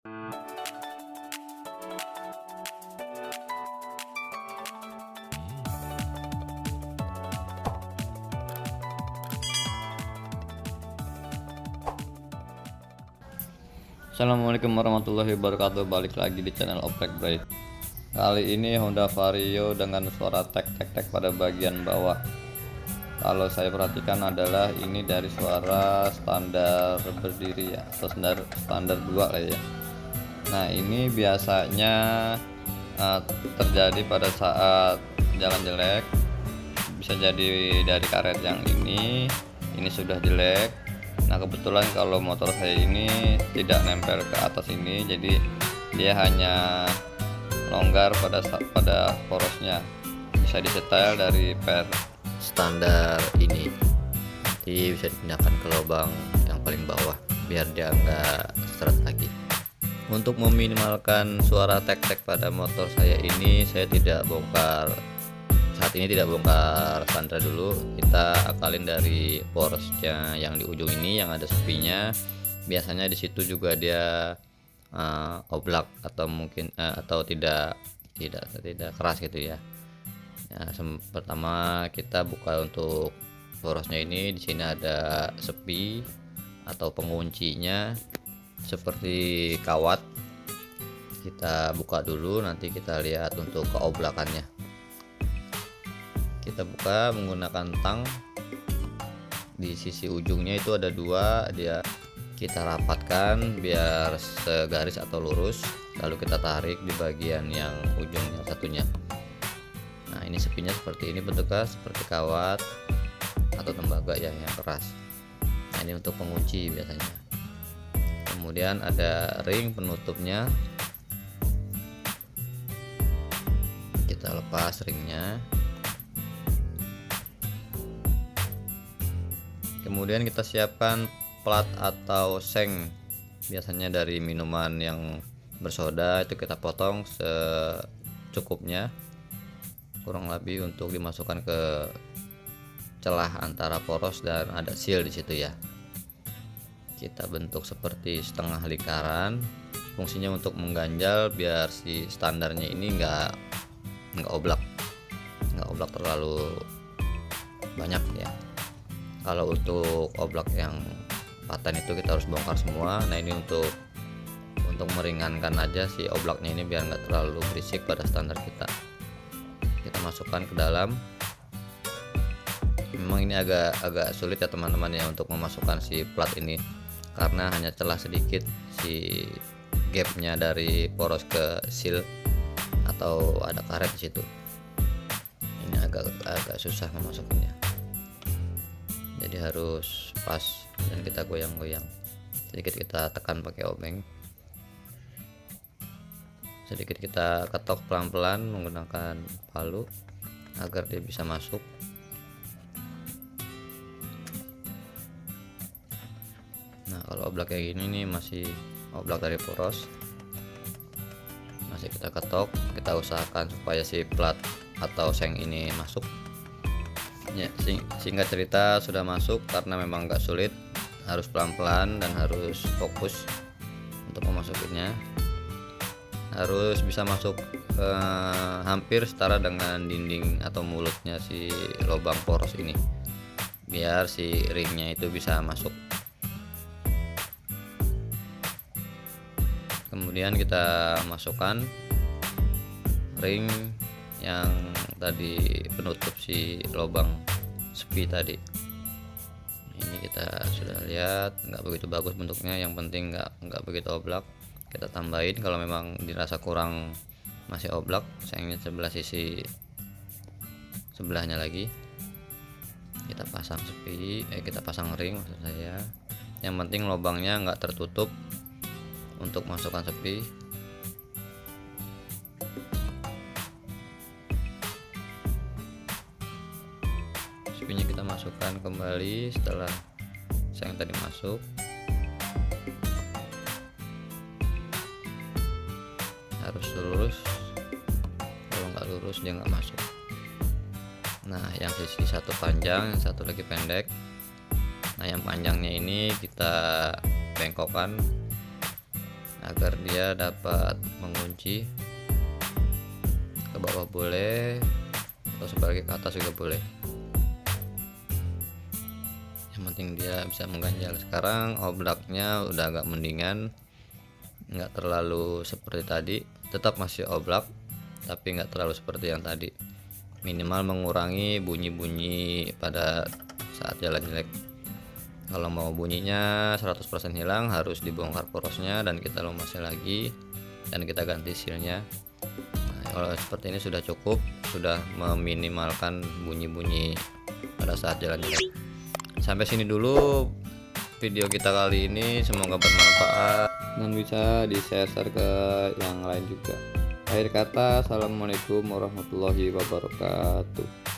Assalamualaikum warahmatullahi wabarakatuh. Balik lagi di channel Oprek Bright. Kali ini Honda Vario dengan suara tek tek tek pada bagian bawah. Kalau saya perhatikan adalah ini dari suara standar berdiri ya, atau standar 2 lah ya. Nah ini biasanya terjadi pada saat jalan jelek. Bisa jadi dari karet yang ini sudah jelek. Nah kebetulan kalau motor saya ini tidak nempel ke atas ini, jadi dia hanya longgar pada porosnya. Bisa disetel dari per standar ini, nanti bisa dipindahkan ke lubang yang paling bawah biar dia enggak seret lagi. Untuk meminimalkan suara tek-tek pada motor saya ini, saya tidak bongkar saat ini, tidak bongkar standar dulu. Kita akalin dari porosnya yang di ujung ini yang ada sepinya. Biasanya di situ juga dia oblak atau mungkin atau tidak keras gitu ya. Pertama kita buka untuk porosnya ini. Di sini ada sepi atau penguncinya seperti kawat. Kita buka dulu, nanti kita lihat untuk keoblakannya. Kita buka menggunakan tang. Di sisi ujungnya itu ada 2, dia kita rapatkan biar segaris atau lurus, lalu kita tarik di bagian yang ujung yang satunya. Nah ini sepinya seperti ini bentuknya, seperti kawat atau tembaga ya yang keras. Nah ini untuk pengunci biasanya. Kemudian ada ring penutupnya, kita lepas ringnya. Kemudian kita siapkan plat atau seng, biasanya dari minuman yang bersoda, itu kita potong secukupnya, kurang lebih untuk dimasukkan ke celah antara poros dan ada seal di situ ya. Kita bentuk seperti setengah lingkaran, fungsinya untuk mengganjal biar si standarnya ini nggak oblak terlalu banyak ya. Kalau untuk oblak yang paten itu kita harus bongkar semua. Nah ini untuk meringankan aja si oblaknya ini biar nggak terlalu berisik pada standar kita. Kita masukkan ke dalam. Memang ini agak sulit ya teman-teman ya untuk memasukkan si plat ini, karena hanya celah sedikit si gapnya dari poros ke seal atau ada karet di situ. Ini agak susah memasukkannya. Jadi harus pas dan kita goyang-goyang sedikit, kita tekan pakai obeng, sedikit kita ketok pelan-pelan menggunakan palu agar dia bisa masuk. Nah kalau oblak kayak gini nih, masih oblak dari poros, masih kita ketok, kita usahakan supaya si plat atau seng ini masuk ya. Singkat cerita sudah masuk, karena memang nggak sulit, harus pelan-pelan dan harus fokus untuk memasukinya. Harus bisa masuk hampir setara dengan dinding atau mulutnya si lubang poros ini, biar si ringnya itu bisa masuk. Kemudian kita masukkan ring yang tadi penutup si lubang sepi tadi. Ini kita sudah lihat nggak begitu bagus bentuknya, yang penting nggak begitu oblak. Kita tambahin kalau memang dirasa kurang masih oblak, sayangnya sebelah sisi sebelahnya lagi kita pasang sepi, kita pasang ring maksud saya. Yang penting lubangnya nggak tertutup untuk masukkan sepi. Sepinya kita masukkan kembali setelah seng tadi masuk. Harus lurus, kalau nggak lurus dia nggak masuk. Nah yang sisi satu panjang, yang satu lagi pendek. Nah yang panjangnya ini kita bengkokkan agar dia dapat mengunci. Ke bawah boleh, atau sebagai ke atas juga boleh, yang penting dia bisa mengganjal. Sekarang oblaknya udah agak mendingan, nggak terlalu seperti tadi, tetap masih oblak tapi nggak terlalu seperti yang tadi, minimal mengurangi bunyi-bunyi pada saat jalan jelek. Kalau mau bunyinya 100% hilang, harus dibongkar porosnya dan kita lumasin lagi dan kita ganti sealnya. Nah, kalau seperti ini sudah cukup, sudah meminimalkan bunyi-bunyi pada saat jalan jelek. Sampai sini dulu video kita kali ini, semoga bermanfaat dan bisa di-share ke yang lain juga. Akhir kata, assalamualaikum warahmatullahi wabarakatuh.